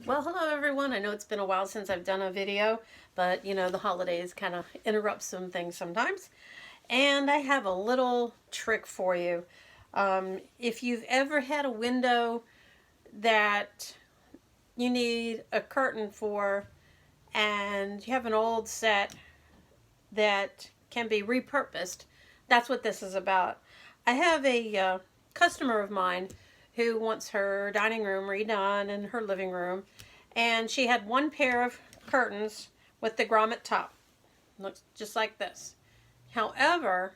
Well, hello everyone. I know it's been a while since I've done a video, but you know, the holidays kind of interrupt some things sometimes. And I have a little trick for you. If you've ever had a window that you need a curtain for, and you have an old set that can be repurposed, that's what this is about. I have a customer of mine who wants her dining room redone and her living room, and she had one pair of curtains with the grommet top. Looks just like this. However,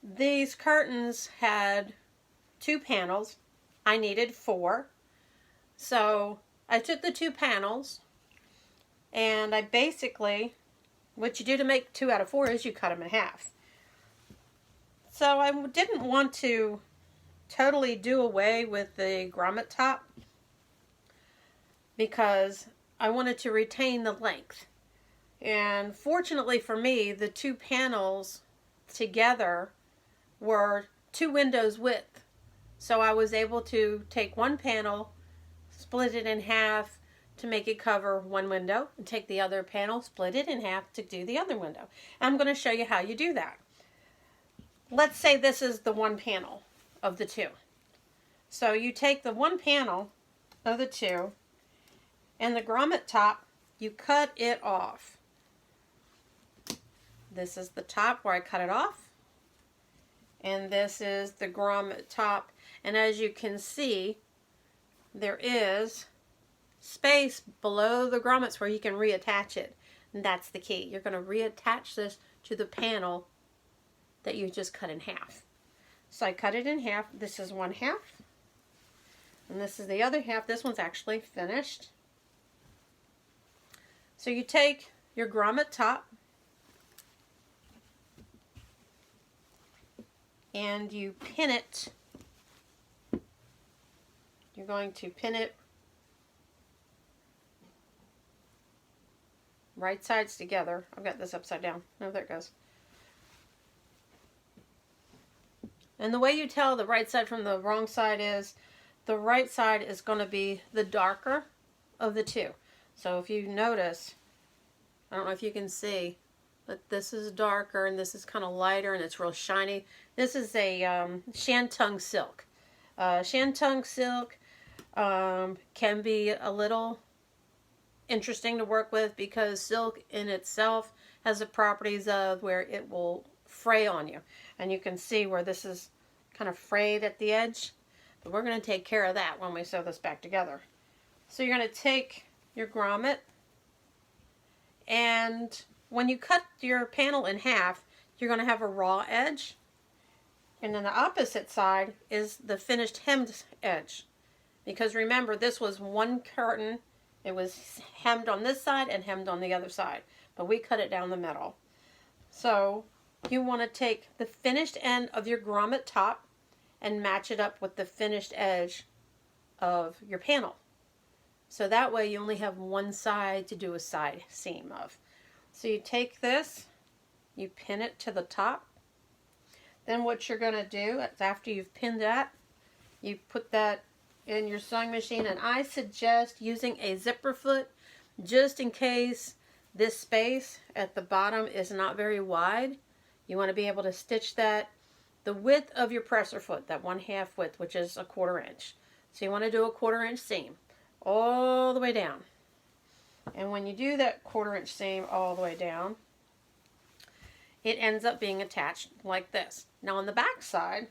these curtains had two panels. I needed four. So I took the two panels and I basically, what you do to make two out of four is you cut them in half. So I didn't want to totally do away with the grommet top because I wanted to retain the length. And fortunately for me, the two panels together were two windows width. So I was able to take one panel, split it in half to make it cover one window, and take the other panel, split it in half to do the other window. And I'm going to show you how you do that. Let's say this is the one panel of the two. So you take the one panel of the two and the grommet top, you cut it off. This is the top where I cut it off. And this is the grommet top. And as you can see, there is space below the grommets where you can reattach it. And that's the key. You're going to reattach this to the panel that you just cut in half. So I cut it in half. This is one half. And this is the other half. This one's actually finished. So you take your grommet top and you pin it. You're going to pin it right sides together. I've got this upside down. Oh, there it goes. And the way you tell the right side from the wrong side is the right side is going to be the darker of the two. So if you notice, I don't know if you can see, but this is darker and this is kind of lighter and it's real shiny. This is a shantung silk. Shantung silk can be a little interesting to work with because silk in itself has the properties of where it will fray on you. And you can see where this is kind of frayed at the edge. But we're going to take care of that when we sew this back together. So you're going to take your grommet, and when you cut your panel in half, you're going to have a raw edge. And then the opposite side is the finished hemmed edge. Because remember, this was one curtain. It was hemmed on this side and hemmed on the other side. But we cut it down the middle. So you want to take the finished end of your grommet top and match it up with the finished edge of your panel. So that way you only have one side to do a side seam of. So you take this, you pin it to the top. Then what you're going to do is after you've pinned that, you put that in your sewing machine. And I suggest using a zipper foot just in case this space at the bottom is not very wide. You want to be able to stitch that the width of your presser foot, that 1/2 width, which is 1/4 inch. So you want to do a 1/4 inch seam all the way down. And when you do that 1/4 inch seam all the way down, it ends up being attached like this. Now on the back side,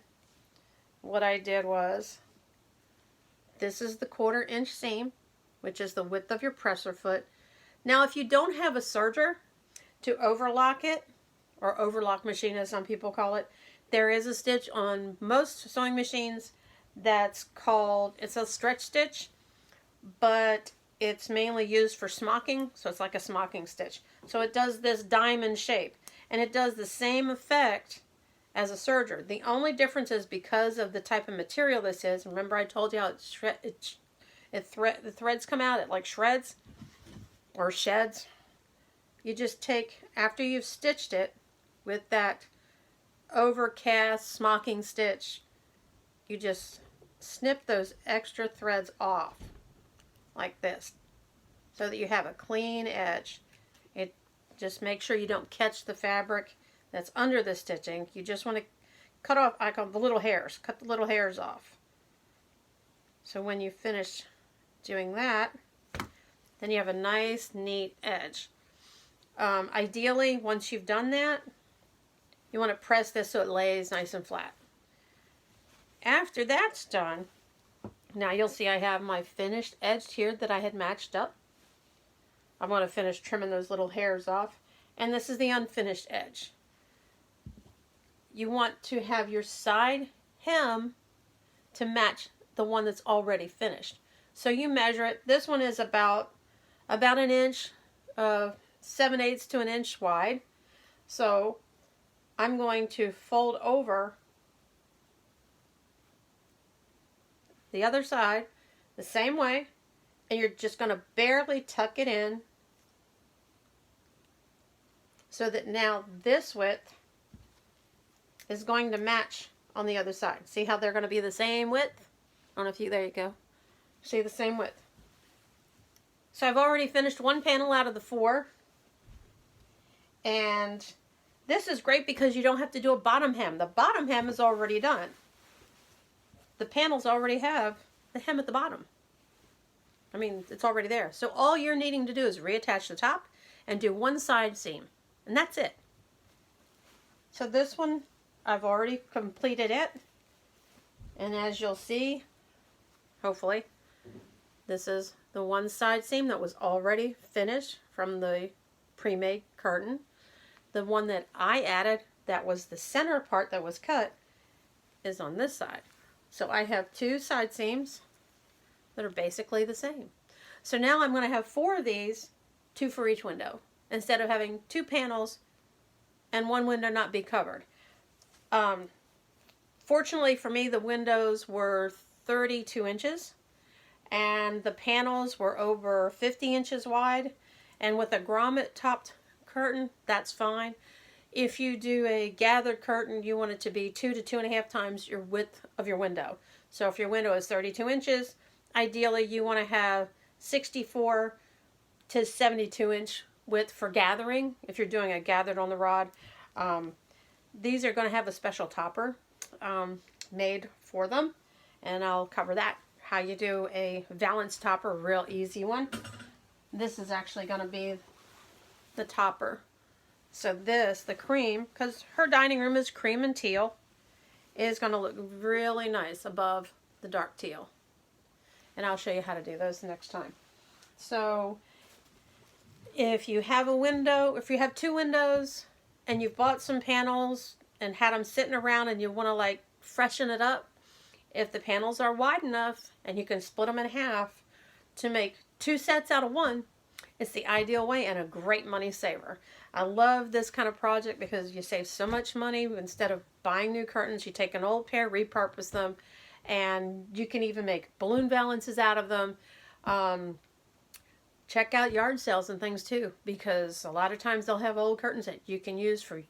what I did was, this is the 1/4 inch seam, which is the width of your presser foot. Now if you don't have a serger to overlock it, or overlock machine as some people call it, there is a stitch on most sewing machines that's called, it's a stretch stitch, but it's mainly used for smocking, so it's like a smocking stitch. So it does this diamond shape, and it does the same effect as a serger. The only difference is because of the type of material this is. Remember I told you how the threads come out, it like shreds or sheds. You just take, after you've stitched it with that overcast smocking stitch, you just snip those extra threads off. like this so that you have a clean edge. It just make sure you don't catch the fabric that's under the stitching. You just want to cut off, I call the little hairs, cut the little hairs off. So when you finish doing that, then you have a nice, neat edge. Ideally, once you've done that, you want to press this so it lays nice and flat. After that's done, now you'll see I have my finished edge here that I had matched up. I'm going to finish trimming those little hairs off. And this is the unfinished edge. You want to have your side hem to match the one that's already finished. So you measure it. This one is about an inch, 7/8 to an inch wide. So I'm going to fold over the other side the same way, and you're just going to barely tuck it in so that now this width is going to match on the other side. See how they're going to be the same width? I don't know if you, there you go. See the same width. So I've already finished one panel out of the 4. And this is great because you don't have to do a bottom hem. The bottom hem is already done. The panels already have the hem at the bottom. I mean, it's already there. So all you're needing to do is reattach the top and do one side seam. And that's it. So this one, I've already completed it. And as you'll see, hopefully, this is the one side seam that was already finished from the pre-made curtain. The one that I added, that was the center part that was cut, is on this side. So I have 2 side seams that are basically the same. So now I'm going to have 4 of these, 2 for each window, instead of having 2 panels and 1 window not be covered. Fortunately for me, the windows were 32 inches and the panels were over 50 inches wide, and with a grommet topped curtain, that's fine. If you do a gathered curtain, you want it to be 2 to 2.5 times your width of your window. So if your window is 32 inches, ideally you want to have 64 to 72 inch width for gathering. If you're doing a gathered on the rod, these are going to have a special topper made for them, and I'll cover that. How you do a valance topper, real easy one. This is actually going to be the topper. So this, the cream, because her dining room is cream and teal, is going to look really nice above the dark teal. And I'll show you how to do those next time. So if you have a window, if you have 2 windows and you've bought some panels and had them sitting around and you want to like freshen it up, if the panels are wide enough and you can split them in half to make 2 sets out of 1, it's the ideal way and a great money saver. I love this kind of project because you save so much money. Instead of buying new curtains, you take an old pair, repurpose them, and you can even make balloon valances out of them. Check out yard sales and things too, because a lot of times they'll have old curtains that you can use for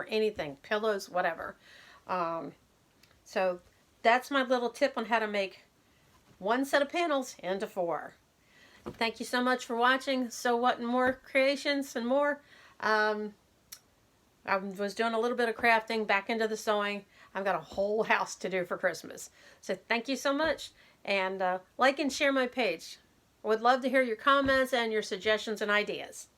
anything, pillows, whatever. So that's my little tip on how to make 1 set of panels into 4. Thank you so much for watching Sew What and More Creations and more. I was doing a little bit of crafting, back into the sewing. I've got a whole house to do for Christmas. So thank you so much, and like and share my page. I would love to hear your comments and your suggestions and ideas.